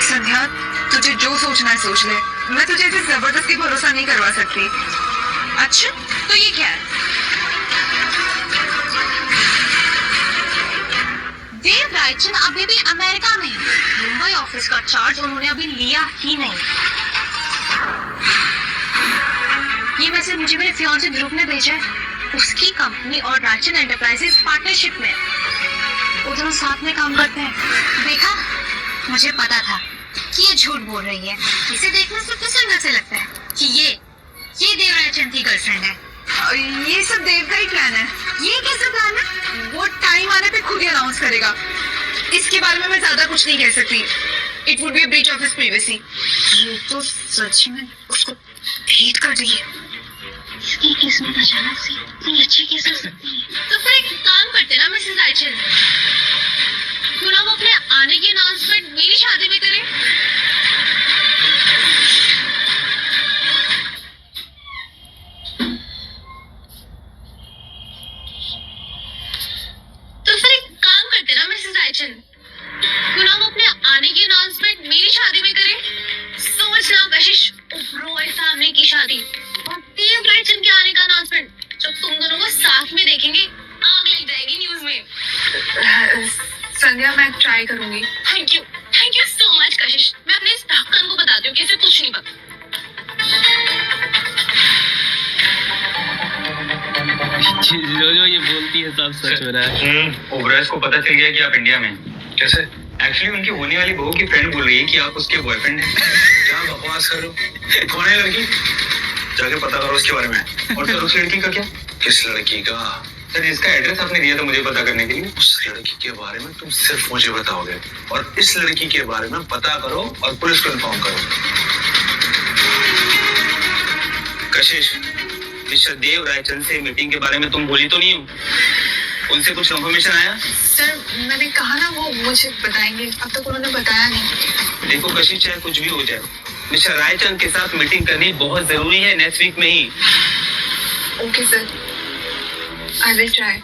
संध्या, तुझे जो सोचना है सोच ले। मैं तुझे ऐसे जबरदस्ती भरोसा नहीं करवा सकती। अच्छा, तो ये क्या है? देव रायचंद अभी भी अमेरिका में है। मुंबई ऑफिस का चार्ज उन्होंने अभी लिया ही नहीं। ये मैसेज मुझे मेरे फियांसे ध्रुव ने भेजा है। उसकी कंपनी और रायचंद एंटरप्राइजेस पार्टनरशिप में, वो दोनों साथ में काम करते हैं। देखा, मुझे पता था कि ये झूठ बोल रही है। इसे देखने से किस अंदर से लगता है कि ये देव रायचंद की गर्लफ्रेंड है। ये सब देव का ही प्लान है। ये कैसा प्लान है? वो टाइम आने पे खुद ही अनाउंस करेगा। इसके बारे में मैं ज्यादा कुछ नहीं कह सकती। It would be a breach of his privacy. ये तो सच में उसको भेंट कर रही है। ये किस्मत अचानक से इतनी अच्छी कैसे हो सकती है? तो फिर एक काम करते ना मिसेस रायचंद, क्यों ना हम अपने आने की अनाउंसमेंट मेरी शादी में करें? तो फिर एक काम करते ना मिसेस रायचंद, क्यों ना हम अपने आने की अनाउंसमेंट मेरी शादी में करें? सोचना कशिश, रॉय फैमिली की शादी और देव रायचंद के आने का अनाउंसमेंट, जब तुम दोनों को साथ में देखेंगे आग लग जाएगी न्यूज में। संध्या, मैं ट्राई करूंगी। थैंक यू सो मच कशिश। मैं अपने इस ढक्कन को बताती हूँ कि इसे कुछ नहीं पता। जो जो ये बोलती है सब सच हो रहा है। ओबराज को पता चल गया कि आप इंडिया में हैं। कैसे? एक्चुअली उनकी होने वाली बहू की फ्रेंड बोल रही है कि आप उसके बॉयफ्रेंड हैं। क्या बकवास कर रहे हो? कौन है लड़की? जाके पता करो उसके बारे में। और सर उस लड़की का क्या? किस लड़की का? सर इसका एड्रेस आपने दिया था मुझे पता करने के लिए। उस लड़की के बारे में तुम सिर्फ मुझे बताओगे और इस लड़की के बारे में पता करो और पुलिस को इन्फॉर्म करो। कशिश, मिस्टर देव रायचंद से मीटिंग के बारे में तुम बोली तो नहीं हो? उनसे कुछ कंफर्मेशन आया? सर, मैंने कहा ना वो मुझे बताएंगे। अब तक उन्होंने बताया नहीं। देखो कशिश, चाहे कुछ भी हो जाए, मिस्टर रायचंद के साथ मीटिंग करनी बहुत जरूरी है नेक्स्ट वीक में ही। Okay sir, I will try.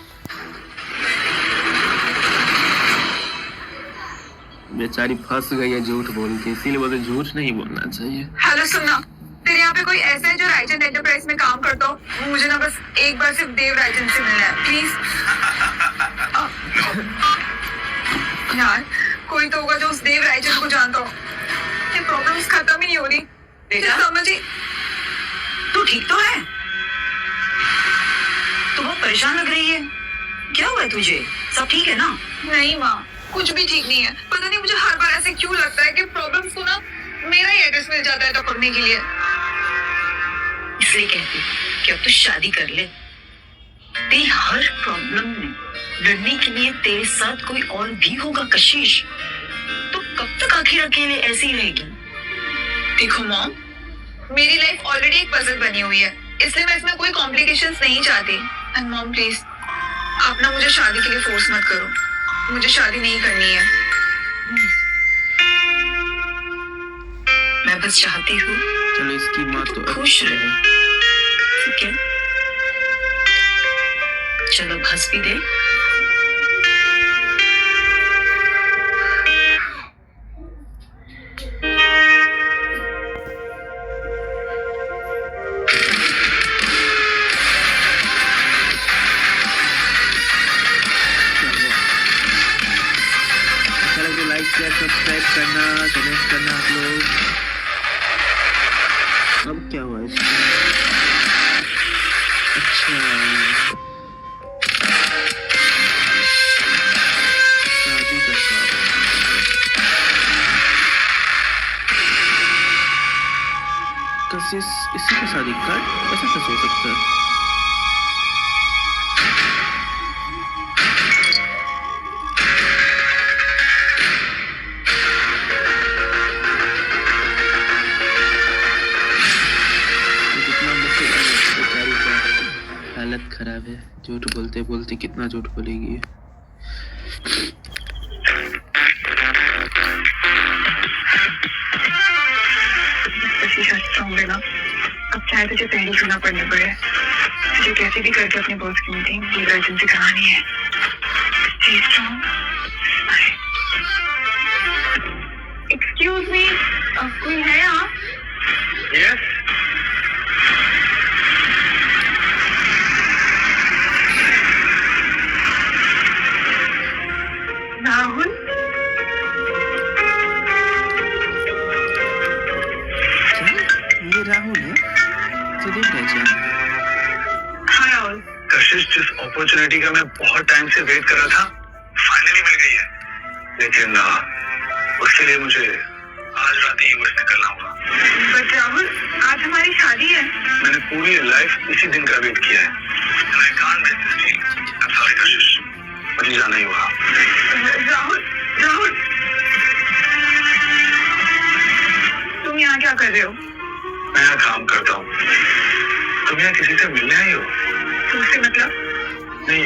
बेचारी फंस गई है झूठ बोल के, इसीलिए बोलते झूठ नहीं बोलना चाहिए। हेलो, सुनना, तेरे यहाँ पे कोई ऐसा है जो रायचंद एंटरप्राइज में काम करता हो? मुझे ना बस एक बार सिर्फ देव रायचंद से मिलना है, प्लीज। यार, कोई तो होगा जो उस देव रायचंद को जानता हो। ये प्रॉब्लम्स खत्म ही नहीं हो रही। बेटा, समझी? तू ठीक तो है? तू बहुत परेशान लग रही है। क्या हुआ है तुझे? सब ठीक है ना? नहीं माँ, कुछ भी ठीक नहीं है। पता नहीं मुझे हर बार ऐसे क्यों लगता है कि प्रॉब्लम्स को ना मेरा ही एड्रेस मिल जाता है टपकने के लिए। इसलिए कहती हूँ कि अब तू शादी कर ले। तेरी हर प्रॉब्लम में लड़ने के लिए तेरे साथ कोई और भी होगा कशिश। तो कब तक आखिर अकेले ऐसी ही रहेगी? देखो मॉम, मेरी लाइफ ऑलरेडी एक पजल बनी हुई है, इसलिए मैं इसमें कोई कॉम्प्लिकेशंस नहीं चाहती। एंड मॉम प्लीज, आप ना मुझे शादी के लिए फोर्स मत करो। मुझे शादी नहीं करनी है। मैं बस चाहती हूँ चलो इसकी माँ तो खुश रहे। ठीक है, चलो हंस भी दे। लाइक शेयर सब्सक्राइब करना, कमेंट करना आप लोग। अब क्या हुआ इसमें? अच्छा, शादी का कार्ड। कशिश, इसी का शादी कार्ड ऐसा कैसे हो सकता है? हालत खराब है, झूठ बोलते बोलते कितना झूठ बोलेगी। अब चाहे तुझे पहले सुना पड़ने पड़े, तुझे कैसे भी करके अपने बॉस की मीटिंग देव रायचंद से करानी है। एक एक्सक्यूज मी, कोई है आप? यस राहुल, ये राहुल है सुदीप रायचंद। हाँ राहुल। कशिश, जिस अपॉर्चुनिटी का मैं बहुत टाइम से वेट कर रहा था फाइनली मिल गई है, लेकिन उसके लिए मुझे आज रात ही यूएस निकलना होगा। बट राहुल, आज हमारी शादी है। मैंने पूरी लाइफ इसी दिन का वेट किया है। I can't miss this deal. I'm sorry, कशिश, मुझे जाना ही होगा। राहुल, राहुल, तुम यहाँ क्या कर रहे हो? मैं यहाँ काम करता हूँ, तुम यहाँ किसी से मिलने आई हो? तुमसे मतलब? नहीं,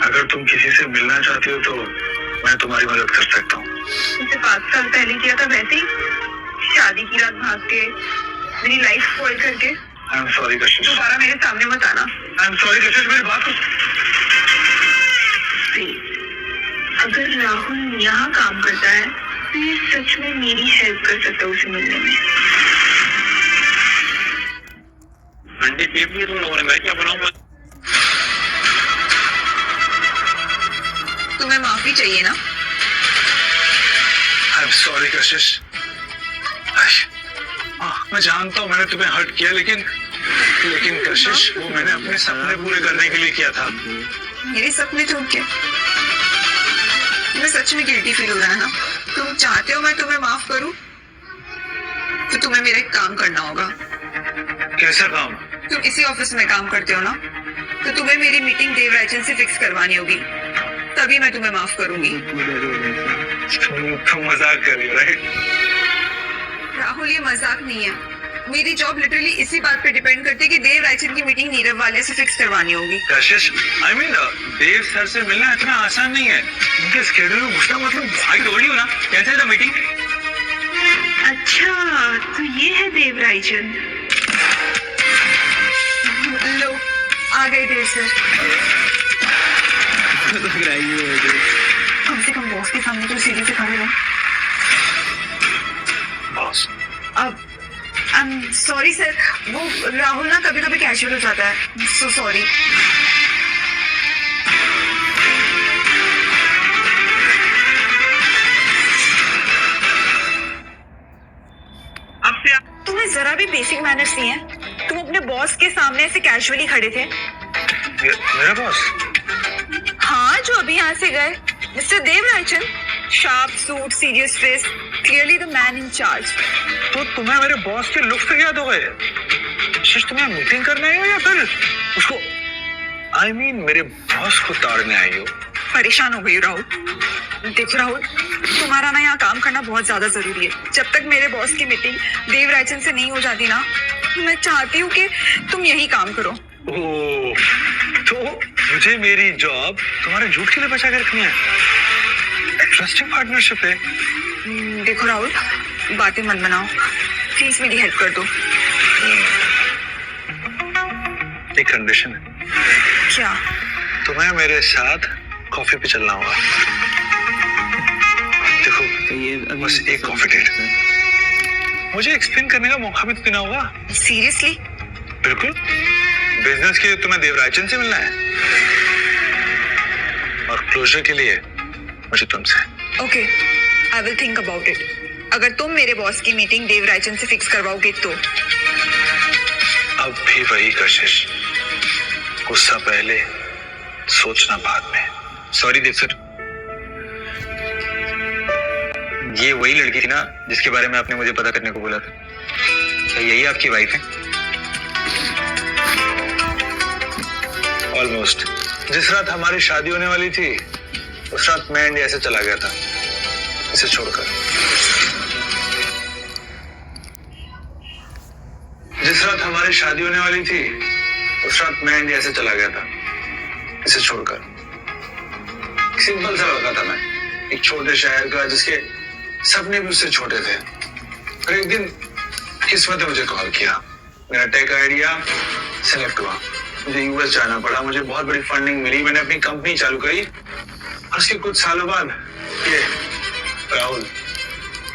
अगर तुम किसी से मिलना चाहती हो तो मैं तुम्हारी मदद कर सकता हूँ। तुमसे 5 साल पहले किया था वैसे ही, शादी की रात भाग के मेरी लाइफ स्पॉइल करके। आई एम सॉरी कशिश। दोबारा मेरे सामने मत आना। आई एम सॉरी कशिश, मेरी बात अगर राहुल यहाँ काम करता है तो ये सच में मेरी हेल्प कर सकता है उसे मिलने में। तुम्हें माफी चाहिए ना? आई एम सॉरी कशिश। मैं जानता हूँ मैंने तुम्हें हर्ट किया, लेकिन कशिश, वो मैंने अपने सपने पूरे करने के लिए किया था। मेरे सपने टूट गए। तुम्हें सच में गिल्टी फील हो रहा है ना? तुम चाहते हो मैं तुम्हें माफ करूं? तो तुम्हें मेरा एक काम करना होगा। कैसा काम? तुम इसी ऑफिस में काम करते हो ना? तो तुम्हें मेरी मीटिंग देव रायचंद से फिक्स करवानी होगी, तभी मैं तुम्हें माफ करूंगी। तुम मजाक कर रही हो, राइट? राहुल, ये मजाक नहीं है। मेरी जॉब लिटरली इसी बात पे डिपेंड करती है कि देव रायचंद की मीटिंग नीरव वाले से फिक्स करवानी होगी। कशिश, I mean, देव सर से मिलना इतना आसान नहीं है। उनके स्केड्यूल में घुसना मतलब भाई टोली हो ना। कैसे था मीटिंग? अच्छा, तो ये है देव रायचंद। लो, आ गए देव सर। लग रहा है ये कम से कम बॉस के सामने तो सीढ़ी से खड़े रहो। बॉस, अब आई एम सॉरी सर, वो राहुल ना कभी कभी कैजुअल हो जाता है। So sorry. तुम्हें जरा भी बेसिक मैनर्स नहीं है। तुम अपने बॉस के सामने ऐसे कैजुअली खड़े थे। मेरा बॉस? हाँ, जो अभी यहाँ से गए, mister Dev Raichand. Sharp suit, serious face, clearly the man in charge. तो तुम्हें मेरे बॉस के लुक से याद हो गए? शिश, तुम्हें मीटिंग करने आई हो या फिर उसको मेरे बॉस को ताड़ने आई हो? परेशान हो गई राहुल। देखो राहुल, तुम्हारा ना यहाँ काम करना बहुत ज्यादा जरूरी है। जब तक मेरे बॉस की मीटिंग देव रायचंद से नहीं हो जाती ना, मैं चाहती हूँ कि तुम यही काम करो। ओह, तो मुझे मेरी जॉब तुम्हारे झूठ के लिए बचा के रखनी है? इंटरेस्टिंग पार्टनरशिप है। देखो राहुल, बातें मत बनाओ, प्लीज मेरी हेल्प कर दो। एक कंडीशन है। क्या? तुम्हें मेरे साथ कॉफी पे चलना होगा। देखो, तो ये अभी बस एक कॉफी डेट। मुझे एक्सप्लेन करने का मौका भी तो देना होगा। सीरियसली? बिल्कुल। बिजनेस के लिए तुम्हें देव रायचंद से मिलना है और क्लोजर के लिए मुझे तुमसे। Okay, I will think about it. अगर तुम मेरे बॉस की मीटिंग देव रायचंद से फिक्स करवाओगे तो। अब भी वही कशिश, गुस्सा पहले, सोचना बाद में। सॉरी देव सर, ये वही लड़की थी ना जिसके बारे में आपने मुझे पता करने को बोला था? क्या यही आपकी वाइफ है? ऑलमोस्ट। जिस रात हमारी शादी होने वाली थी उस रात मैं इंडिया से चला गया था इसे छोड़कर। जिस रात हमारी शादी होने वाली थी उस रात मैं इंडिया से चला गया था इसे छोड़कर। सिंपल सा लड़का था मैं, एक छोटे शहर का जिसके सपने भी उससे छोटे थे। और एक दिन किस्मत ने मुझे कॉल किया, मेरा टेक आइडिया सेलेक्ट हुआ, मुझे यूएस जाना पड़ा, मुझे बहुत बड़ी फंडिंग मिली, मैंने अपनी कंपनी चालू करी और उसके कुछ सालों बाद ये राहुल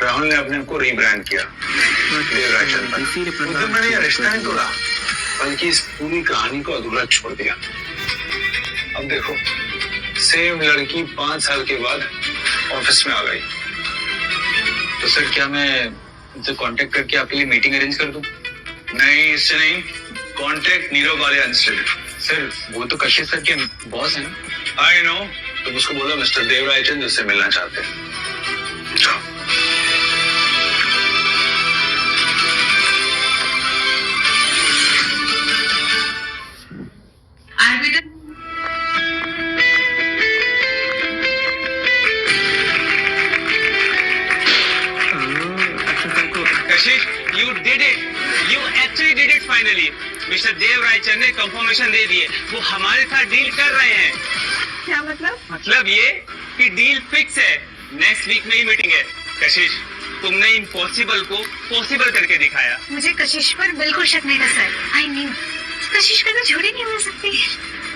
राहुल ने अपने आप को रीब्रांड किया देवराजन पर। इसीलिए उस दिन प्रताप मैंने ये को रिश्ता नहीं कर तोड़ा, बल्कि इस पूरी कहानी को अधूरा छोड़ दिया। अब देखो, सेम लड़की 5 साल के बाद ऑफिस में आ गई। तो सर क्या मैं उनसे कांटेक्ट करके आपके लिए मीटिंग अरेंज कर दूं? नहीं, इससे नहीं। कांटेक्ट नीरव वाले इंस्टेड। सर वो तो कशिश सर के बॉस है ना। आई नो, तुम उसको बोलो मिस्टर देवराजन जिससे मिलना चाहते हैं। जाओ। अच्छा सर को कशिश, you did it. You actually did it finally. Mister Dev Raichand ने कंफर्मेशन दे दिए, वो हमारे साथ डील कर रहे हैं। क्या मतलब? मतलब ये कि डील फिक्स है, नेक्स्ट वीक में ही मीटिंग है। कशिश, तुमने इम्पॉसिबल को पॉसिबल करके दिखाया। मुझे कशिश पर बिल्कुल शक नहीं था सर। आई न्यू कशिश का तो झूठी नहीं हो सकती।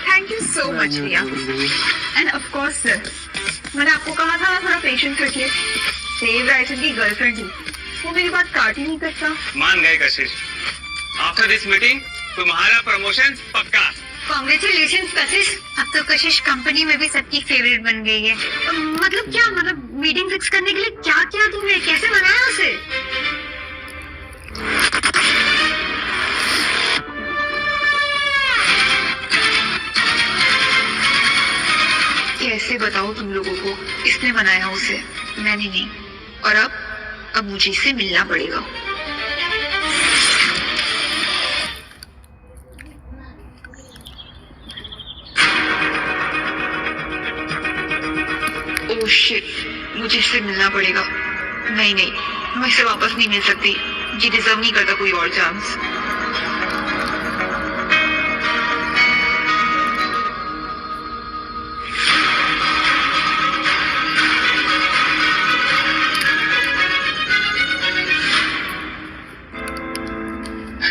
Thank you so much Riya. And of course sir, मैंने आपको कहा था ना थोड़ा पेशेंस रखिए। देव रायचंद की गर्लफ्रेंड ही, वो मेरी बात काट ही नहीं करता। मान गए कशिश, आफ्टर दिस मीटिंग तुम्हारा प्रमोशन पक्का। कॉन्ग्रेचुलेशन कशिश। अब तो कशिश कंपनी में भी सबकी फेवरेट बन गई है। मतलब क्या, मतलब मीटिंग फिक्स करने के लिए क्या किया तुमने, कैसे बनाया उसे? कैसे बताऊं तुम लोगों को, इसने बनाया उसे, मैंने नहीं। और अब मुझे इससे मिलना पड़ेगा। ओह शिट, मुझे इससे मिलना पड़ेगा। नहीं, मैं इससे वापस नहीं मिल सकती। ये डिजर्व नहीं करता कोई और चांस।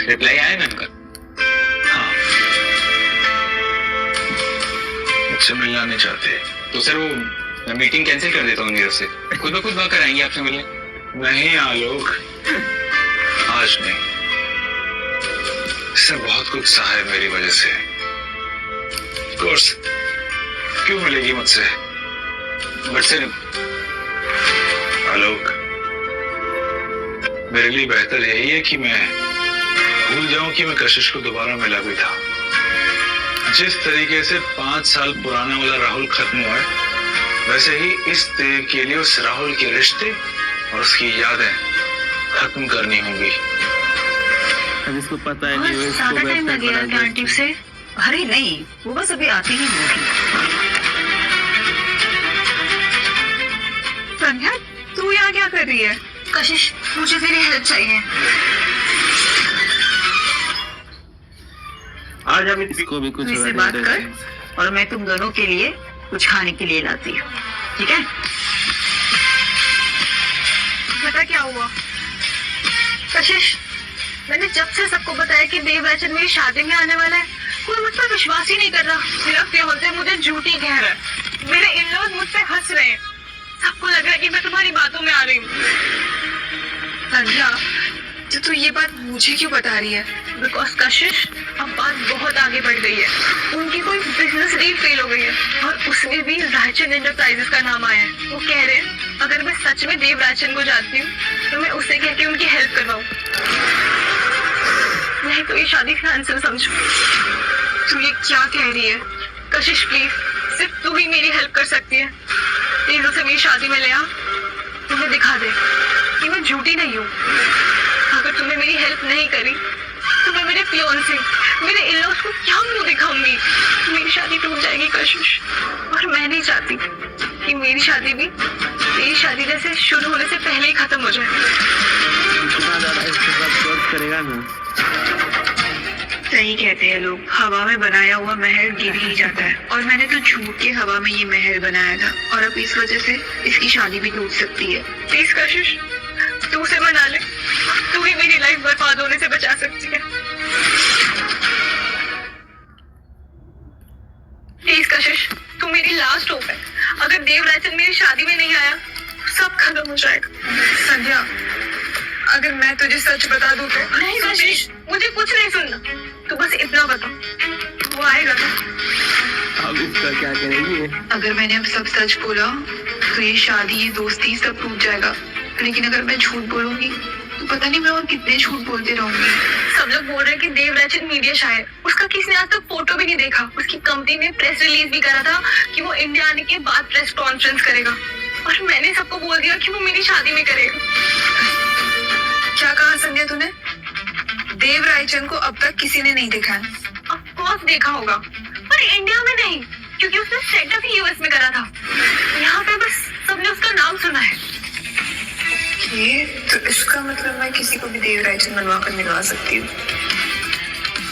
रिप्लाई आया मैम का? हाँ, मुझसे मिलना नहीं चाहते। तो सर वो मैं मीटिंग कैंसिल कर देता हूँ नीरव से, खुद ब खुद बात कराएंगे आपसे मिलने। नहीं आलोक, आज नहीं। इससे बहुत कुछ सहा है मेरी वजह से। कोर्स क्यों मिलेगी मुझसे? बट सर आलोक, मेरे लिए बेहतर यही है कि मैं भूल जाऊं कि मैं कशिश को दोबारा मिला भी था। जिस तरीके से 5 साल पुराना वाला राहुल खत्म हुआ है, वैसे ही इस देव के लिए उस राहुल के रिश्ते और उसकी यादें खत्म करनी होंगी। अब इसको पता है नहीं, वो और इसको ज्यादा टाइम वेबसाइट लगेगा बना क्या दिया। आंटी से? अरे नहीं, वो बस अभी आती ही होगी। संध्या, तू यहाँ क्या कर रही है? कशिश, मुझे तेरी हेल्प चाहिए। आज अभी इसको भी कुछ से बात कर और मैं तुम दोनों के लिए कुछ खाने के लिए लाती हूँ, ठीक है? पता क्या हुआ? कशिश, मैंने जब से सबको बताया कि देव राजन मेरी शादी में आने वाला है, कोई मुझ पर विश्वास ही नहीं कर रहा। मेरा फियांसे मुझे झूठी कह रहा है, मेरे इन-लॉज मुझ पे हंस रहे हैं, सबको लग रहा है कि मैं तुम्हारी बातों में आ रही हूँ। संध्या, तो तू ये बात मुझे क्यों बता रही है? बिकॉज कशिश, अब बात बहुत आगे बढ़ गई है। उनकी कोई बिजनेस डील फेल हो गई है और उसमें भी राजन एंटरप्राइजेस का नाम आया है। वो कह रहे हैं अगर मैं सच में देव राजन को जानती हूँ तो मैं उससे कह के उनकी हेल्प करवाऊँ, नहीं तो ये शादी कैंसिल समझो। तू ये क्या कह रही है? कशिश प्लीज, सिर्फ तू ही मेरी हेल्प कर सकती है। प्लीज उसे मेरी शादी में ले आ, तुम्हें दिखा दे कि मैं झूठी नहीं हूँ। अगर तुमने मेरी हेल्प नहीं करी तो मैं मेरे फियांसे, मेरे इन-लॉज को क्या मुंह दिखाऊंगी? मेरी शादी टूट जाएगी कशिश, और मैं नहीं चाहती कि मेरी शादी भी तेरी शादी जैसे शुरू होने से पहले ही खत्म हो जाए। इतना ज्यादा इसके साथ वर्क करेगा ना। सही कहते हैं लोग, हवा में बनाया हुआ महल गिर ही जाता है। और मैंने तो झूठ के हवा में ये महल बनाया था, और अब इस वजह से इसकी शादी भी टूट सकती है। प्लीज कशिश, तू उसे मना ले, तू ही मेरी लाइफ बर्बाद होने से बचा सकती है। प्लीज कशिश, तू मेरी लास्ट होप है। अगर देव राजन मेरी शादी में नहीं आया, सब खत्म हो जाएगा। संध्या अगर मैं तुझे सच बता दूं तो? नहीं कशिश, मुझे कुछ नहीं सुनना। तू बस इतना बता, वो आएगा ना? अब इसका क्या करेंगे? अगर मैंने अब सब सच बोला तो ये शादी, ये दोस्ती सब टूट जाएगा। लेकिन अगर मैं झूठ बोलूंगी तो पता नहीं मैं और कितने झूठ बोलते रहूंगी। सब लोग बोल रहे हैं कि देव राजन मीडिया शायर, उसका किसी ने आज तक फोटो भी नहीं देखा। उसकी कंपनी ने प्रेस रिलीज भी करा था कि वो इंडिया आने के बाद प्रेस कॉन्फ्रेंस करेगा, और मैंने सबको बोल दिया कि वो मेरी शादी में करेगा। क्या कहा संध्या तूने? देव रायचंद को अब तक किसी ने नहीं देखा है? ऑफ कोर्स देखा होगा, पर इंडिया में नहीं, क्योंकि उसने सेटअप ही यूएस में करा था। यहाँ पे बस सबने उसका नाम सुना है। ये तो इसका मतलब मैं किसी को भी देव रायचंद बनवा कर मिलवा सकती हूँ।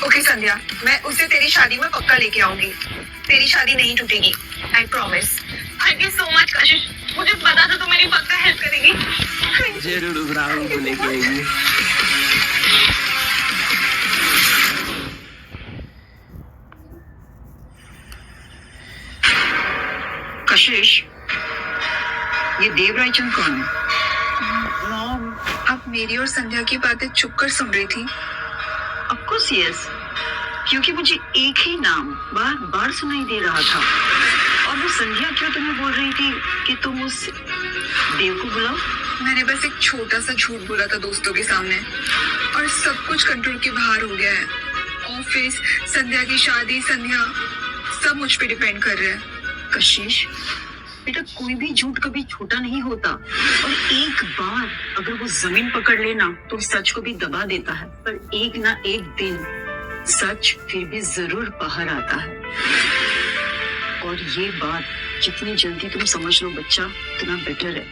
ओके संध्या, मैं उसे तेरी शादी में पक्का लेके आऊंगी। तेरी शादी नहीं टूटेगी, I promise. Thank you so much Kashish, मुझे पता था तू मेरी पक्का हेल्प करेगी। जरूर राहुल को लेके आएगी। कशिश, ये देव रायचंद कौन है? मॉम, आप मेरी और संध्या की बातें चुप कर सुन रही थी। ऑफ कोर्स यस, क्योंकि मुझे एक ही नाम बार बार सुनाई दे रहा था। और वो संध्या क्यों तुम्हें बोल रही थी कि तुम उस देव को बुलाओ? मैंने बस एक छोटा सा झूठ बोला था दोस्तों के सामने, और सब कुछ कंट्रोल के बाहर हो गया है। ऑफिस, संध्या की शादी, संध्या, सब मुझ पे डिपेंड कर रहे हैं। कशिश बेटा, कोई भी झूठ कभी छोटा नहीं होता, और एक बार अगर वो जमीन पकड़ लेना तो सच को भी दबा देता है। पर एक ना एक दिन सच फिर भी जरूर बाहर आता है। और ये बात जितनी जल्दी तुम समझ लो बच्चा, उतना बेटर है।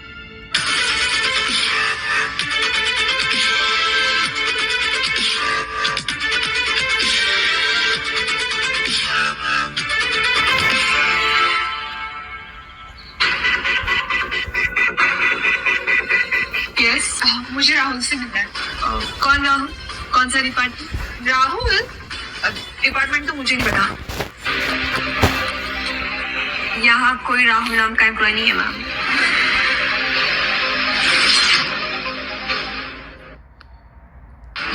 यस, मुझे राहुल से मिलना है। कौन राहुल? कौन सा डिपार्टमेंट? राहुल? डिपार्टमेंट तो मुझे नहीं पता। यहाँ कोई राहुल नाम का एम्प्लॉय नहीं है मैम।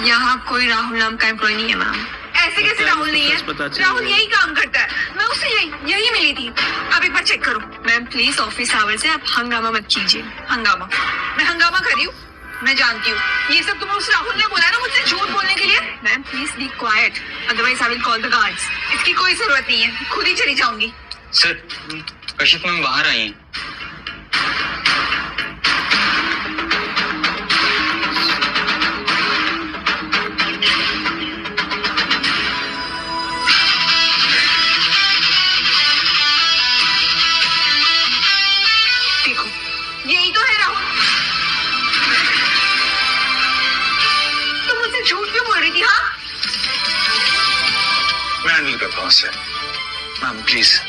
यहाँ कोई राहुल नाम का एम्प्लॉय नहीं है मैम। ऐसे कैसे राहुल नहीं है? पता चल राहुल गया। यही काम करता है, मैं उससे यही मिली थी। आप एक बार चेक करो। मैम प्लीज ऑफिस आवर से आप हंगामा मत कीजिए। हंगामा? मैं हंगामा कर रही हूँ? मैं जानती हूँ ये सब तुम्हें उस राहुल ने बोला ना मुझसे झूठ बोलने के लिए। Ma'am please be quite, otherwise I will call the guards. इसकी कोई जरूरत नहीं है, खुद ही चली जाऊंगी। सर, कशिश मैम बाहर आई हैं। देखो, यही तो है राहुल। तुम मुझसे झूठ क्यों बोल रही थी? हाँ, मैं हैंडल करता हूँ सर। Ma'am please.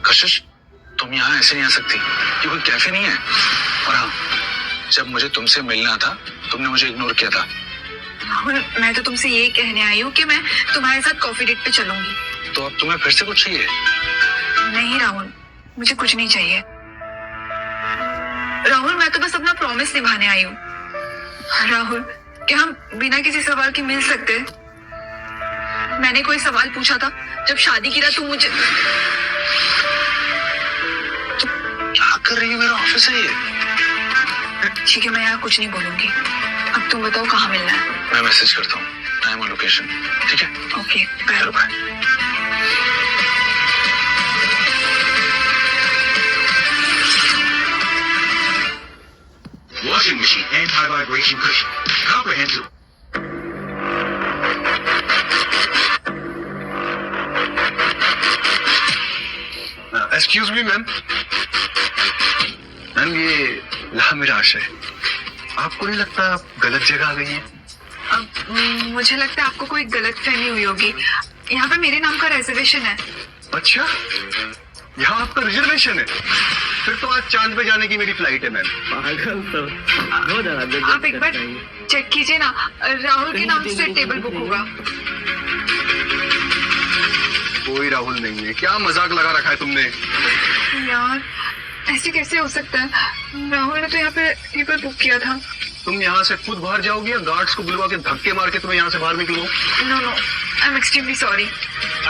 कशिश, तुम यहाँ ऐसे नहीं आ सकती, ये कोई कैफे नहीं है। और हाँ, जब मुझे तुमसे मिलना था तुमने मुझे इग्नोर किया था। राहुल मैं तो तुमसे यही कहने आई हूँ कि मैं तुम्हारे साथ कॉफी डेट पे चलूंगी। तो अब तुम्हें फिर से कुछ चाहिए? नहीं राहुल, मुझे कुछ नहीं चाहिए। राहुल मैं तो बस अपना प्रॉमिस निभाने आई हूँ। राहुल, क्या हम बिना किसी सवाल के मिल सकते हैं? मैंने कोई सवाल पूछा था जब शादी की रात तुम मुझे। क्या कर रही है? मेरा ऑफिस है ये। ठीक है, मैं यहाँ कुछ नहीं बोलूंगी। अब तुम बताओ कहाँ मिलना है? मैं मैसेज करता हूँ, टाइम और लोकेशन। ठीक है? Okay bye. चलो bye. Washing machine anti-vibration cushion. Comprehensive. Excuse me ma'am. Ma'am ये रहा मेरा आशय। आपको नहीं लगता आप गलत जगह आ गई हैं? अब मुझे लगता है आपको कोई गलतफहमी हुई होगी। यहाँ पे मेरे नाम का रिजर्वेशन है। अच्छा, यहाँ आपका रिजर्वेशन है? फिर तो आज चांद पे जाने की मेरी फ्लाइट है मैम। पागल तो बहुत ज्यादा आप एक बार चेक कीजिए ना, राहुल के नाम से टेबल बुक होगा। कोई राहुल नहीं है। क्या मजाक लगा रखा है तुमने? यार ऐसे कैसे हो सकता है? राहुल ने तो यहाँ पे टेबल बुक किया था। तुम यहाँ से खुद बाहर जाओगी या गार्ड्स को बुलवा के धक्के मार के तुम्हें यहाँ से बाहर निकलो? No no, I am extremely sorry.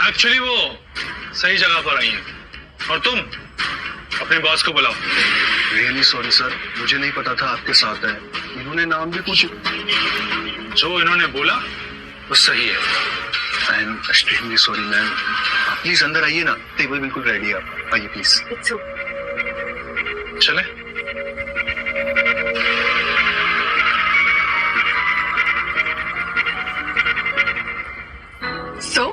Actually वो सही जगह पर आई है और तुम अपने बॉस को बुलाओ। रियली सॉरी सर, मुझे नहीं पता था आपके साथ है। इन्होंने नाम भी कुछ, जो इन्होंने बोला वो सही है। आई एम एक्सट्रीमली सॉरी मैम। आप प्लीज अंदर आइए ना, टेबल बिल्कुल रेडी है, आप आइए प्लीज। इट्स चले सो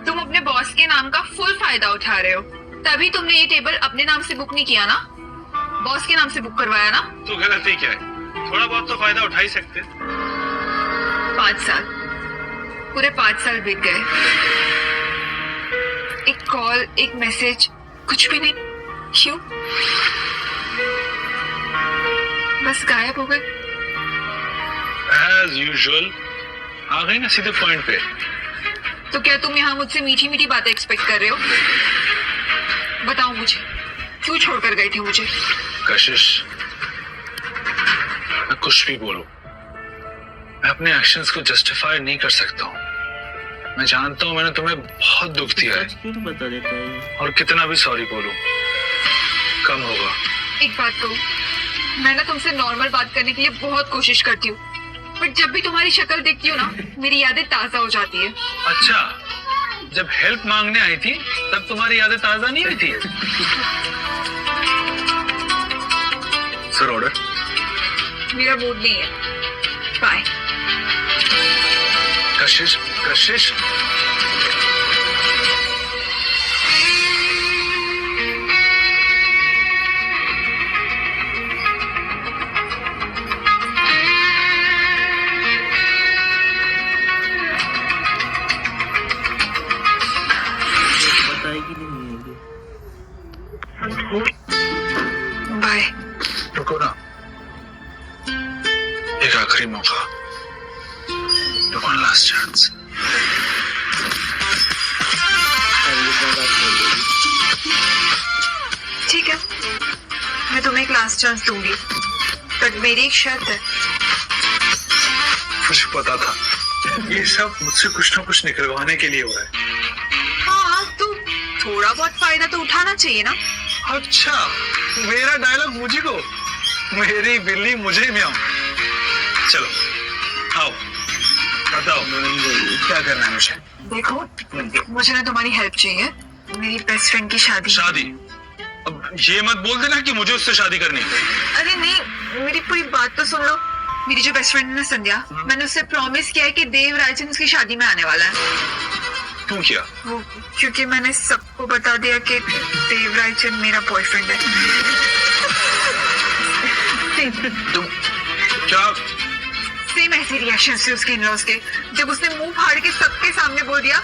तुम अपने बॉस के नाम का फुल फायदा उठा रहे हो, तभी तुमने ये टेबल अपने नाम से बुक नहीं किया ना, बॉस के नाम से बुक करवाया ना। तो गलती क्या है? थोड़ा बहुत तो फायदा उठा ही सकते। 5 साल, पूरे 5 साल बीत गए। एक कॉल, एक मैसेज, कुछ भी नहीं। क्यों? बस गायब हो गए। एज यूजुअल आ गई ना सीधे पॉइंट पे। तो क्या तुम यहाँ मुझसे मीठी मीठी बातें एक्सपेक्ट कर रहे हो? बताओ मुझे, क्यों छोड़कर गए थे मुझे? कशिश, मैं कुछ भी बोलूं, मैं अपने एक्शंस को जस्टिफाई नहीं कर सकता हूँ। मैं जानता हूँ मैंने तुम्हें बहुत दुख दिया है सच क्यों नहीं बता देता है ये? और कितना भी सॉरी बोलूं कम होगा। एक बात कहूँ, मैं ना तुमसे नॉर्मल बात करने के लिए बहुत कोशिश करती हूँ, बट जब भी तुम्हारी शक्ल देखती हूँ ना, मेरी यादें ताजा हो जाती है। अच्छा, जब हेल्प मांगने आई थी तब तुम्हारी यादें ताजा नहीं हुई थी? Sir order. मेरा मूड नहीं है, बाय। कशिश, कशिश, बताएगी नहीं ये। बाय। रुको ना, एक आखिरी मौका, वन लास्ट चांस। ठीक है, मैं तुम्हें एक लास्ट चांस दूंगी, बट मेरी एक शर्त है। मुझे पता था ये सब मुझसे कुछ ना कुछ निकलवाने के लिए हो रहा है। हाँ, तो थोड़ा बहुत फायदा तो उठाना चाहिए ना। अच्छा, मेरा डायलॉग मुझे को, मेरी बिल्ली मुझे म्याऊं। चलो आओ, बताओ क्या करना है मुझे? देखो, मुझे ना तुम्हारी हेल्प चाहिए, मेरी बेस्ट फ्रेंड की शादी। शादी? अब ये मत बोल देना कि मुझे उससे शादी करनी है। अरे नहीं, मेरी पूरी बात तो सुन लो। मेरी जो बेस्ट फ्रेंड है ना संध्या, मैंने उससे प्रॉमिस किया है कि देव राजन उसकी शादी में आने वाला है। क्यों किया? वो क्योंकि मैंने सबको बता दिया कि देव राजन मेरा बॉयफ्रेंड है। तुम क्या? सेम ऐसे रिएक्शन थे उसके इन-लॉज के, जब उसने मुंह फाड़ के सबके सामने बोल दिया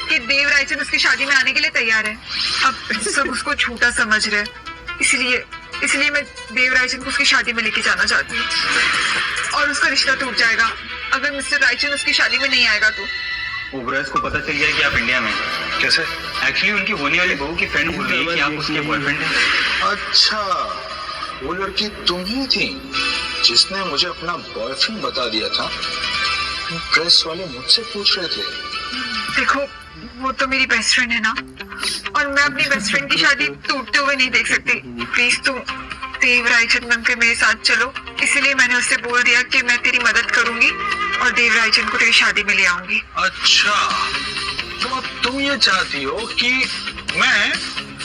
कि देव राजन उसकी शादी में आने के लिए तैयार है। अब सब उसको झूठा समझ रहे हैं, इसलिए मैं देव राजन को उसकी शादी में लेके जाना चाहती हूँ, और उसका रिश्ता टूट जाएगा अगर मिस्टर राजन उसकी शादी में नहीं आएगा तो। ओबराज को पता चल गया कि आप इंडिया में हैं। कैसे? एक्चुअली उनकी होने वाली बहू की फ्रेंड बोल रही है कि आप उसके बॉयफ्रेंड हैं। अच्छा, वो लड़की तुम ही थी जिसने मुझे अपना बॉयफ्रेंड बता दिया था? प्रेस वाले मुझसे पूछ रहे थे। देखो, वो तो मेरी बेस्ट फ्रेंड है ना, और मैं अपनी बेस्ट फ्रेंड की शादी टूटते हुए नहीं देख सकती। प्लीज तुम देव राजन बन के मेरे साथ चलो, इसलिए मैंने उससे बोल दिया कि मैं तेरी मदद करूंगी और देव राजन को तेरी शादी में ले आऊंगी। अच्छा, तो अब तुम ये चाहती हो कि मैं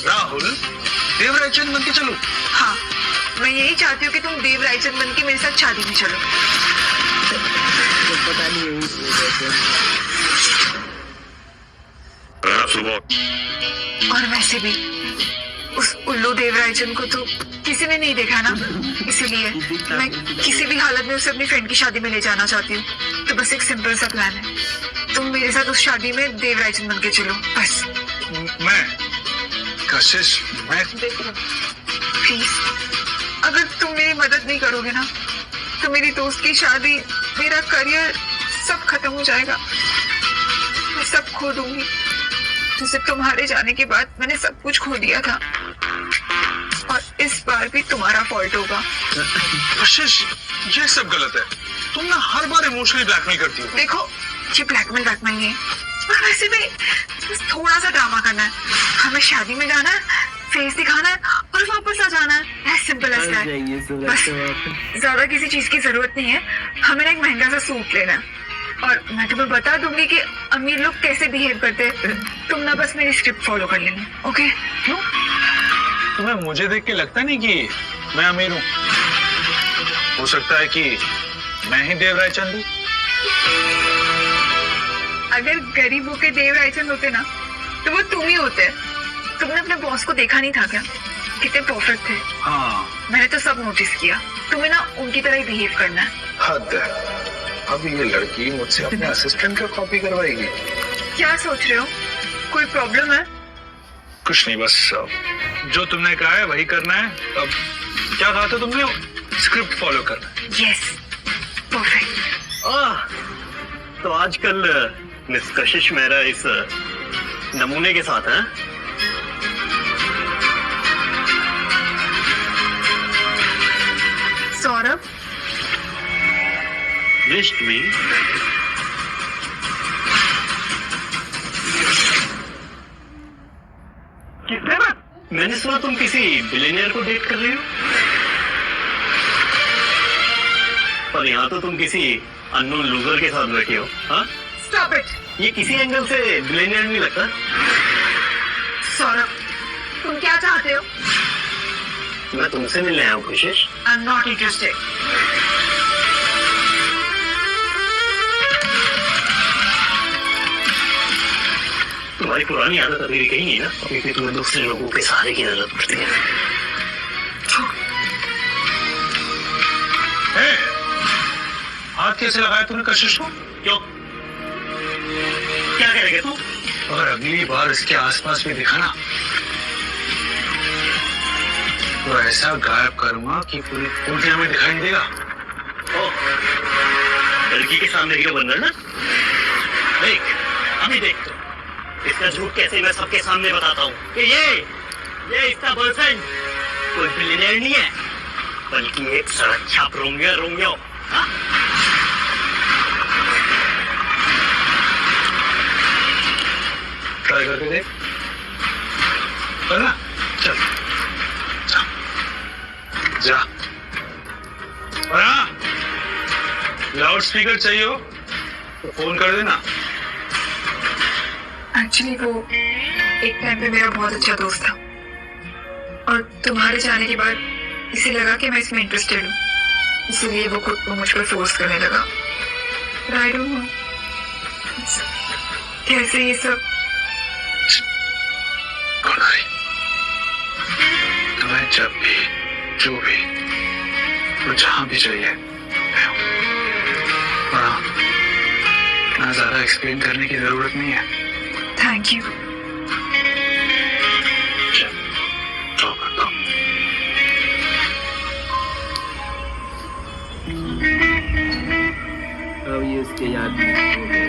राहुल देवराजन बन के चलूं? हाँ, मैं यही चाहती हूँ कि तुम देव राजन बन के मेरे साथ शादी में चलो। तो पता नहीं है और वैसे भी उस उल्लू देवराजन को तो किसी ने नहीं देखा ना, इसीलिए मैं किसी भी हालत में उसे अपनी फ्रेंड की शादी में ले जाना चाहती हूँ। तो बस एक सिंपल सा प्लान है, तुम मेरे साथ उस शादी में देवराजन बन के चलो बस। मैं कशिश, मैं देखो प्लीज, अगर तुम मेरी मदद नहीं करोगे ना, तो मेरी दोस्त की शादी, मेरा करियर सब खत्म हो जाएगा। मैं सब खो दूंगी, जैसे तुम्हारे जाने के बाद मैंने सब कुछ खो दिया था। और इस बार भी तुम्हारा फॉल्ट होगा। कशिश, ये सब गलत है। तुम ना हर बार इमोशनली ब्लैकमेल करती हो। देखो, ये ब्लैकमेल नहीं है, और वैसे भी बस थोड़ा सा ड्रामा करना है। हमें शादी में जाना है, फेस दिखाना है और वापस आ जाना है। As simple as that. जाएंगे सब बस बात। ज्यादा किसी चीज की जरूरत नहीं है। हमें ना एक महंगा सा सूट लेना है, और मैं तुम्हें बता दूंगी कि अमीर लोग कैसे बिहेव करते हैं। तुम ना बस मेरी स्क्रिप्ट फॉलो कर लेना, ओके? क्यों? तुम्हें मुझे देख के लगता नहीं कि मैं अमीर हूँ? हो सकता है कि मैं ही देवराय चंद हूँ। अगर गरीबों के देव रायचंद होते ना, तो वो तुम ही होते। तुमने अपने बॉस को देखा नहीं था क्या? कितने परफेक्ट थे। हाँ, मैंने तो सब नोटिस किया। तुम्हें ना उनकी तरह ही बिहेव करना है। हद है। अब ये लड़की मुझसे अपने असिस्टेंट का कॉपी करवाएगी। क्या सोच रहे हो? कोई प्रॉब्लम है? कुछ नहीं, बस जो तुमने कहा है वही करना है। अब क्या कहा था तुमने? स्क्रिप्ट फॉलो करना है। Yes, perfect. तो आजकल मिस कशिश मेहरा इस नमूने के साथ है। सौरभ, लिस्ट में कितने बार? मैंने सुना तुम किसी बिलियनियर को डेट कर रही हो, और यहाँ तो तुम किसी अननोन लूजर के साथ बैठे हो। हाँ, स्टॉप इट। ये किसी एंगल से बिलियनियर नहीं लगता। सौरभ, तुम क्या चाहते हो? मैं तुमसे मिलने आया हूँ कोशिश। I am not interested. तुम्हारी पुरानी आदत अभी भी कहीं नहीं ना, क्योंकि तुम्हें दूसरे लोगों के सहारे की जरूरत पड़ती है। हाथ कैसे लगाया तूने कशिश को? क्यों? क्या करेगा तू? अगर अगली बार इसके आसपास भी दिखा ना, तो ऐसा गायब करूंगा कि पूरी दुनिया में दिखाई नहीं देगा। ओ, लड़की के सामने हीरो बन रहा ना? देख, अभी देख तो इसका झूठ कैसे मैं सबके सामने बताता हूँ कि ये इसका बॉयफ्रेंड कोई बिलियनियर नहीं है, बल्कि एक सड़क छाप रोमियो। हाँ? ट्राई करके देख। करना? चल, जा। और हाँ, लाउड स्पीकर चाहिए हो तो फोन कर देना। एक्चुअली वो एक टाइम पे मेरा बहुत अच्छा दोस्त था, और तुम्हारे जाने के बाद इसे लगा कि मैं इसमें इंटरेस्टेड हूँ, इसलिए वो खुद को मुझ पर फोर्स करने लगा। आई डोंट नो कैसे ये सब। कोनाई, तुम्हें जब भी, जो भी, और जहां भी चाहिए, मैं हूं। और हाँ, इतना ज्यादा एक्सप्लेन करने की जरूरत नहीं है। Thank you. ड्रॉ करता हूं। अब ये उसके याद में हो गए।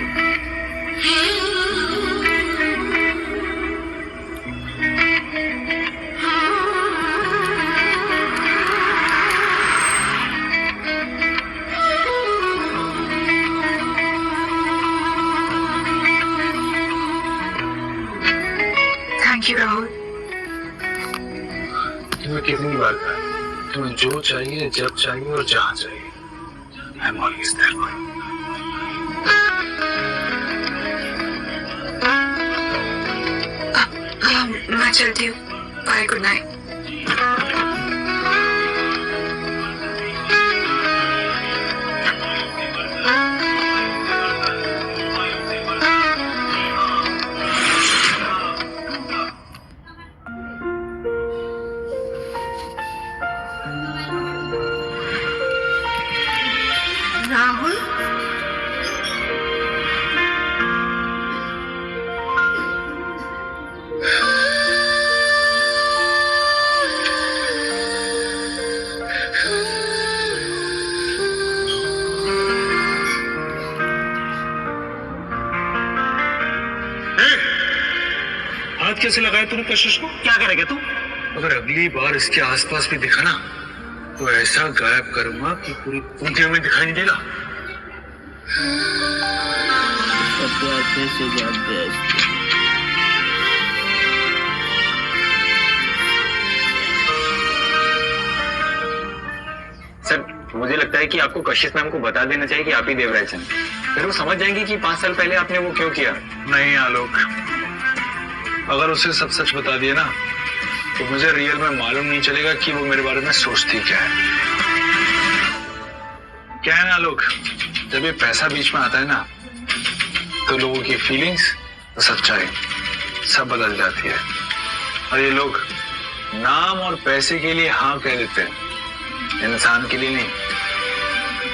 Thank you Rahul. तुम्हें कितनी बार कहा, तुम्हें जो चाहिए, जब चाहिए और जहां चाहिए, I am always there for you. मैं चलती हूँ। Bye, good night. राहुल, हाथ कैसे लगाया तूने कशिश को? क्या करेगा तू? अगर अगली बार इसके आसपास भी दिखा ना तो ऐसा गायब करूंगा कि पूरी दुनिया में दिखाई नहीं देगा। प्यार कैसे जाते हैं इसके? सर मुझे लगता है कि आपको कशिश मैम को बता देना चाहिए कि आप ही देवराज हैं, फिर वो समझ जाएंगे कि 5 साल पहले आपने वो क्यों किया। नहीं आलोक, अगर उसे सब सच बता दिया ना तो मुझे रियल में मालूम नहीं चलेगा कि वो मेरे बारे में सोचती क्या है। क्या है ना आलोक, जब ये पैसा बीच में आता है ना तो लोगों की फीलिंग्स तो सच्चाई सब बदल जाती है। और ये लोग नाम और पैसे के लिए हाँ कह देते हैं, इंसान के लिए नहीं।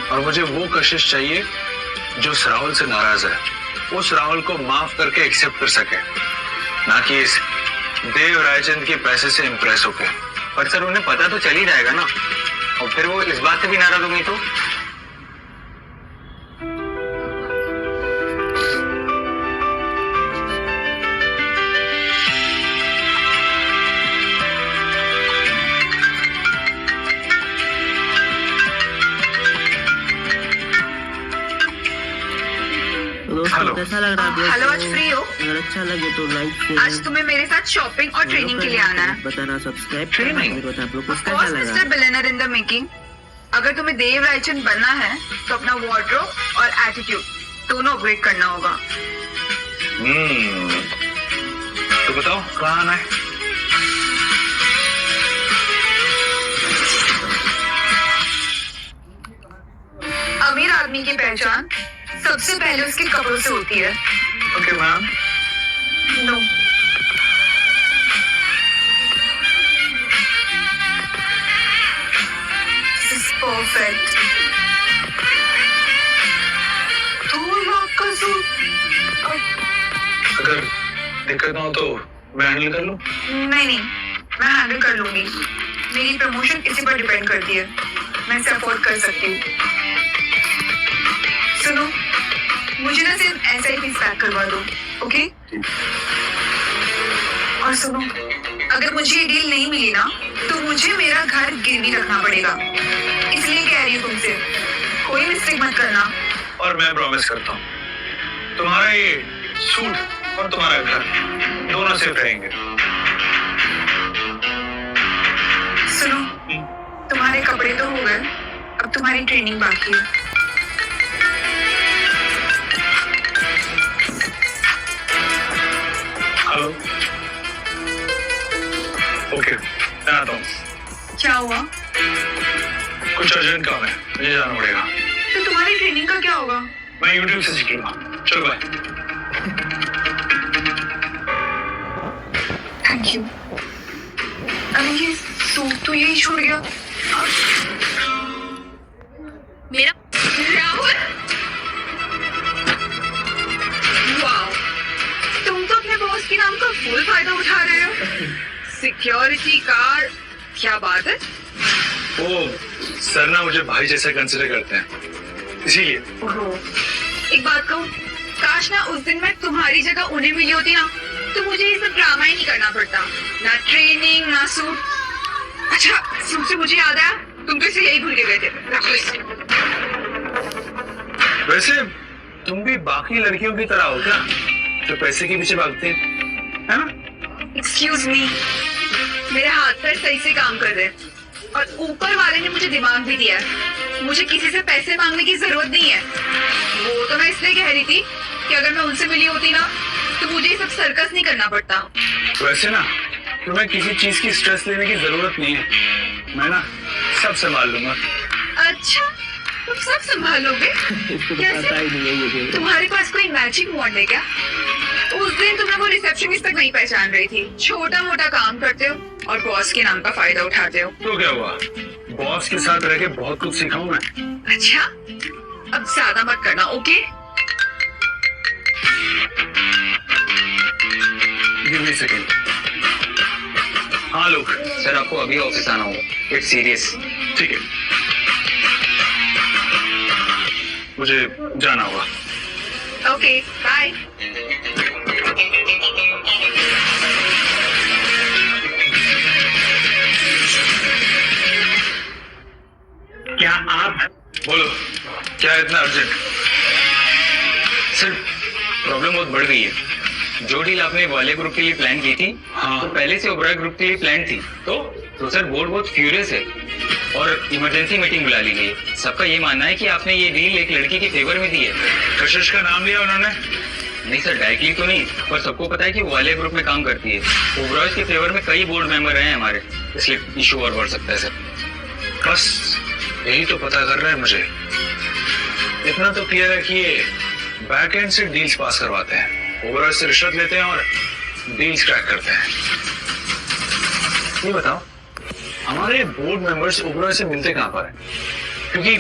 और मुझे वो कशिश चाहिए जो उस राहुल से नाराज है, उस राहुल को माफ करके एक्सेप्ट कर सके, ना कि इस देव रायचंद के पैसे से इंप्रेस होके। पर सर उन्हें पता तो चल ही जाएगा ना, और फिर वो इस बात से भी नाराज होंगी तो। दोस्तों हेलो। कैसा लग रहा है? हेलो, आज फ्री हो? अगर अच्छा लगे तो लाइक आज तुम्हें मेरे साथ शॉपिंग और ट्रेनिंग के लिए आना है। बताना, सब्सक्राइब ट्रेनिंग? करना। आप लोग को Of कैसा course, लगा? Mr. Billionaire in the making. अगर तुम्हें देव रायचंद बनना है तो अपना वार्डरोब और एटीट्यूड दोनों अपग्रेड करना होगा। तो बताओ कहाँ आना है? अमीर आदमी की पहचान सबसे पहले उसके कपड़ों से होती है। Okay ma'am. No, perfect. 2 lakh का सूट। अगर दिक्कत ना हो तो मैं हैंडल कर लूं? नहीं, मैं हैंडल कर लूंगी। मेरी प्रमोशन इसी पर डिपेंड करती है, मैं इसे अफोर्ड कर सकती हूँ। सुनो, मुझे ना सिर्फ ऐसा ही पीस पैक करवा दो, ओके? और सुनो, अगर मुझे ये डील नहीं मिली ना तो मुझे मेरा घर गिरवी रखना पड़ेगा, इसलिए कह रही हूँ तुमसे, कोई मिस्टेक मत करना। और मैं प्रॉमिस करता हूँ तुम्हारा ये सूट और तुम्हारा घर दोनों सेफ रहेंगे। सुनो, तुम्हारे कपड़े तो हो गए, अब तुम्हारी ट्रेनिंग बाकी है। हेलो। ओके, मैं आता हूँ। क्या हुआ? कुछ अर्जेंट काम है, मुझे जाना पड़ेगा। तो तुम्हारी ट्रेनिंग का क्या होगा? मैं यूट्यूब से सीख लूंगा। चलो बाय। Thank you. अरे ये सूट तो यही छोड़ गया। मेरा राहुल, वाह, तुम तो अपने बॉस के नाम का फुल फायदा उठा रहे हो। सिक्योरिटी कार, क्या बात है? वो सर ना मुझे भाई जैसा कंसिडर करते हैं, इसीलिए। ओहो, एक बात कहूँ, काश ना उस दिन मैं तुम्हारी जगह उन्हें मिली होती ना तो मुझे ये सब ड्रामा ही नहीं करना पड़ता, ना ट्रेनिंग ना सूट। अच्छा, सूट से मुझे याद आया, तुम तो इसे यही भूल के गए थे। रखो इसे। वैसे तुम भी बाकी लड़कियों की तरह हो क्या, जो पैसे के पीछे भागते हैं, है ना? एक्सक्यूज मी, मेरे हाथ पैर सही से काम कर रहे हैं और ऊपर वाले ने मुझे दिमाग भी दिया है। मुझे किसी से पैसे मांगने की जरूरत नहीं है। वो तो मैं इसलिए कह रही थी कि अगर मैं उनसे मिली होती ना तो मुझे ये सब सर्कस नहीं करना पड़ता। वैसे ना तुम्हें किसी चीज की स्ट्रेस लेने की जरूरत नहीं है, मैं ना सब संभाल लूंगा। अच्छा, तुम सब संभालोगे? इसको तो कैसे? पता ही नहीं है ये देव। तुम्हारे पास कोई मैजिक वॉन्ड है क्या? उस दिन तुमने वो रिसेप्शनिस्ट तक नहीं पहचान रही थी। छोटा मोटा काम करते हो और बॉस के नाम का फायदा उठाते हो। तो क्या हुआ, बॉस के साथ रह के बहुत कुछ सीखा हूं मैं। अच्छा, अब ज्यादा मत करना, ओके? Give me second. हाँ लोग, सर आपको अभी ऑफिस आना होगा, इट्स सीरियस। ठीक है, मुझे जाना होगा। Okay, bye. क्या आप बोलो, क्या इतना अर्जेंट? सर प्रॉब्लम बहुत बढ़ गई है। जो डील आपने वाले ग्रुप के लिए प्लान की थी, हाँ। तो पहले से ओबराय ग्रुप के लिए प्लान थी। तो सर बोर्ड बहुत फ्यूरियस है और इमरजेंसी मीटिंग बुला ली गई है। सबका ये मानना है कि आपने ये डील एक लड़की के फेवर में दी है। कशिश का नाम लिया उन्होंने? नहीं सर, डायरेक्टली तो नहीं, पर सबको पता है कि वो वाले ग्रुप में काम करती है। ओबराय के फेवर में कई बोर्ड मेंबर रहे हैं हमारे, इसलिए इशू और बढ़ सकता है सर। बस यही तो पता कर रहे हैं मुझे। इतना तो क्लियर है कि ये बैक एंड से डील्स पास करवाते हैं, ओवरऑल से रिश्वत लेते हैं और डील्स क्रैक करते हैं। ये बताओ, हमारे बोर्ड मेंबर्स ओवरऑल से मिलते कहाँ पर हैं? क्योंकि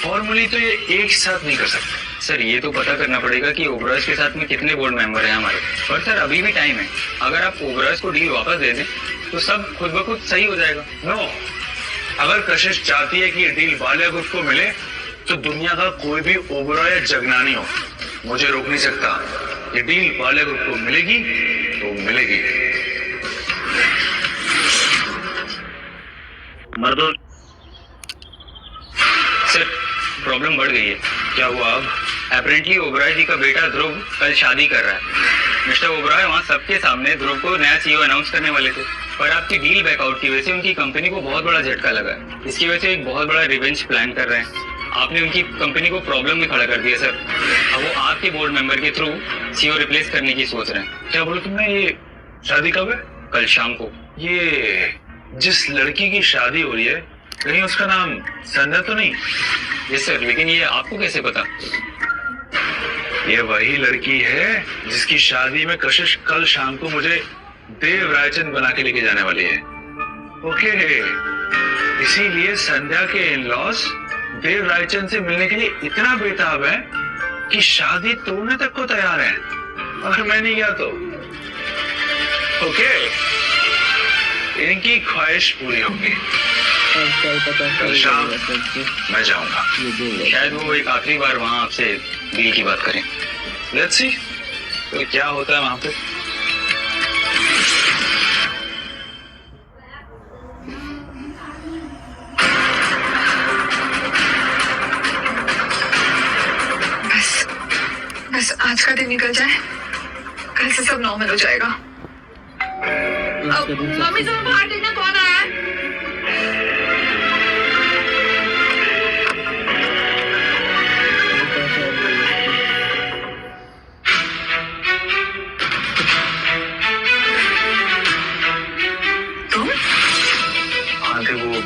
फॉर्मली तो ये एक साथ नहीं कर सकते। सर ये तो पता करना पड़ेगा कि ओबराय के साथ में कितने बोर्ड मेंबर हैं हमारे। पर सर अभी भी टाइम है, अगर आप ओबराय को डील वापस दे दें तो सब खुद ब खुद सही हो जाएगा। नो, अगर कशिश चाहती है कि ये डील वाले ग्रुप को मिले तो दुनिया का कोई भी ओबराय या जगनानी हो मुझे रोक नहीं सकता। ये डील वाले ग्रुप को मिलेगी तो मिलेगी। मर्दों, सर प्रॉब्लम बढ़ गई है। क्या हुआ अब? अपेरेंटली ओबराय जी का बेटा ध्रुव कल शादी कर रहा है। मिस्टर ओबराय वहाँ सबके सामने ध्रुव को नया सीईओ अनाउंस करने वाले थे, पर आपकी डील बैकआउट की वजह से उनकी कंपनी को बहुत बड़ा झटका लगा है। इसकी वजह से एक बहुत बड़ा रिवेंज प्लान कर रहे हैं। आपने उनकी कंपनी को प्रॉब्लम में खड़ा कर दिया सर। अब वो आपके बोर्ड मेंबर के थ्रू सीईओ रिप्लेस करने की सोच रहे हैं। क्या बोला तुमने? ये शादी कब है? कल शाम को। ये जिस लड़की की शादी हो रही है, कहीं उसका नाम संध्या तो नहीं? यस सर, लेकिन ये आपको कैसे पता? ये वही लड़की है जिसकी शादी में कशिश कल शाम को मुझे देव रायचंद बना के लेके जाने वाली है। ओके, इसीलिए संध्या के इन-लॉज देव रायचंद से मिलने के लिए इतना बेताब है कि शादी तोड़ने तक को तैयार है। और मैं नहीं गया तो ओके, इनकी ख्वाहिश पूरी होगी। कल शाम मैं जाऊंगा। शायद वो एक आखिरी बार वहाँ आपसे डील की बात करें। लेट्स सी तो क्या होता है वहां पे। बस आज का दिन निकल जाए, कल से सब नॉर्मल हो जाएगा। मम्मी जरा बाहर देखना कौन आया है। तुम? आंटी वो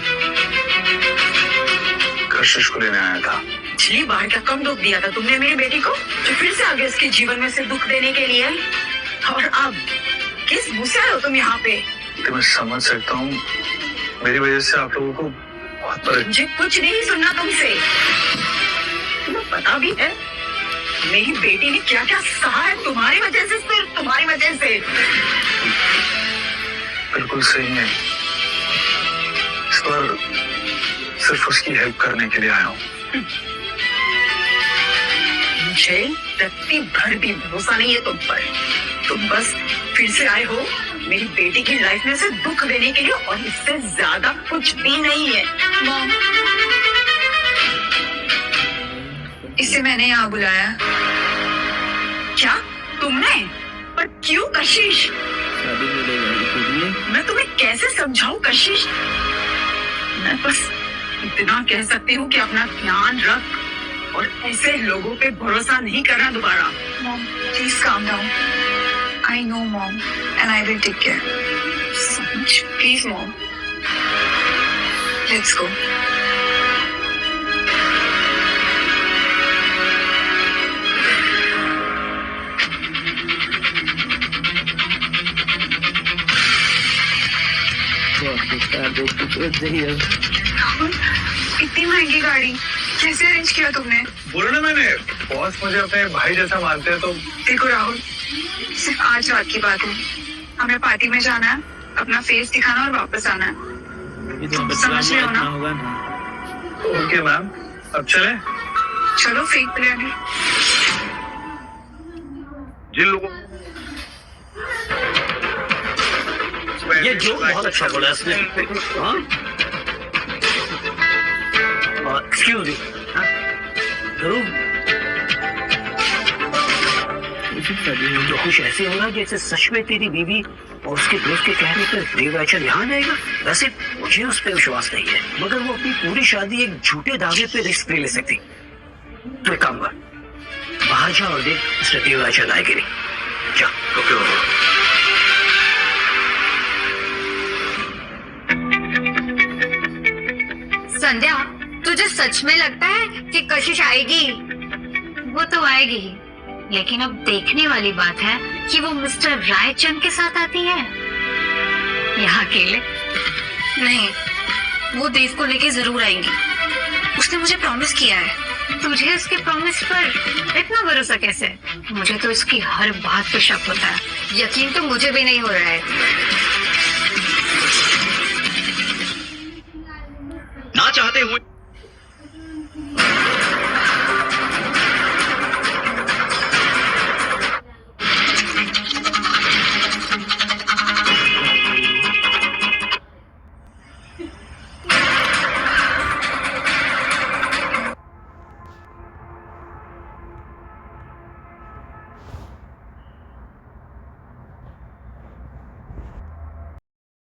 कशिश को लेने आया था। पिछली बार क्या कम दुख दिया था तुमने मेरी बेटी को, जो फिर से आगे इसके जीवन में से दुख देने के लिए? और अब किस मुंह से आए हो तुम यहाँ पे? कि मैं समझ सकता हूँ मेरी वजह से आप लोगों को बहुत मुझे कुछ नहीं सुनना तुमसे। तुम्हें पता भी है मेरी बेटी ने क्या क्या सहा है तुम्हारी वजह से, सिर्फ तुम्हारी वजह से। बिल्कुल सही है। इस बार सिर्फ उसकी हेल्प करने के लिए आया हूँ। मुझे रत्ती भर भी भरोसा नहीं है तुम पर। तुम बस फिर से आए हो मेरी बेटी की लाइफ में से दुख देने के लिए, और इससे ज्यादा कुछ भी नहीं है। मॉम, इसे मैंने यहाँ बुलाया। क्या तुमने? पर क्यों कशिश? शादी मिलेगा इसलिए। मैं तुम्हें कैसे समझाऊं कशिश? मैं बस इतना कह सकती हूँ कि अपना ध्यान रख और ऐसे लोगों पे भरोसा नहीं करना दोबारा। Mom please calm down. I know mom and I will take care. समझ प्लीज मॉम। Let's go. इतनी महंगी गाड़ी कैसे अरेंज किया तुमने? बोला ना मैंने, बॉस मुझे अपने भाई जैसा मानते हैं। तो देखो राहुल, सिर्फ आज रात की बात है। हमें पार्टी में जाना है, अपना फेस दिखाना और वापस आना है। समझ रहे हो ना? होगा ना। ओके मैम, अब चले। चलो फेक प्लान है। जिन लोगों ये जो बहुत अच्छा बोला इसने। हाँ? खुशी होगी? हाँ? ध्रुव, इसी की शादी है। तो खुश ऐसे हो रहा है जैसे सच में तेरी बीवी और उसके दोस्त के कहने पर देवराजन यहाँ जाएगा। वैसे मुझे उस पर विश्वास नहीं है, मगर वो अपनी पूरी शादी एक झूठे दावे पे रिस्क नहीं ले सकती। तो एक काम कर, बाहर जा और देख मिस्टर देवराजन आएगी नहीं। जा। ओके बाबा। संध्या, तुझे सच में लगता है कि कशिश आएगी? वो तो आएगी ही, लेकिन अब देखने वाली बात है कि वो मिस्टर रायचंद के साथ आती है या अकेले। नहीं, वो देव को लेके जरूर आएंगी। उसने मुझे प्रॉमिस किया है। तुझे उसके प्रॉमिस पर इतना भरोसा कैसे? मुझे तो इसकी हर बात पे शक होता है। यकीन तो मुझे भी नहीं हो रहा है।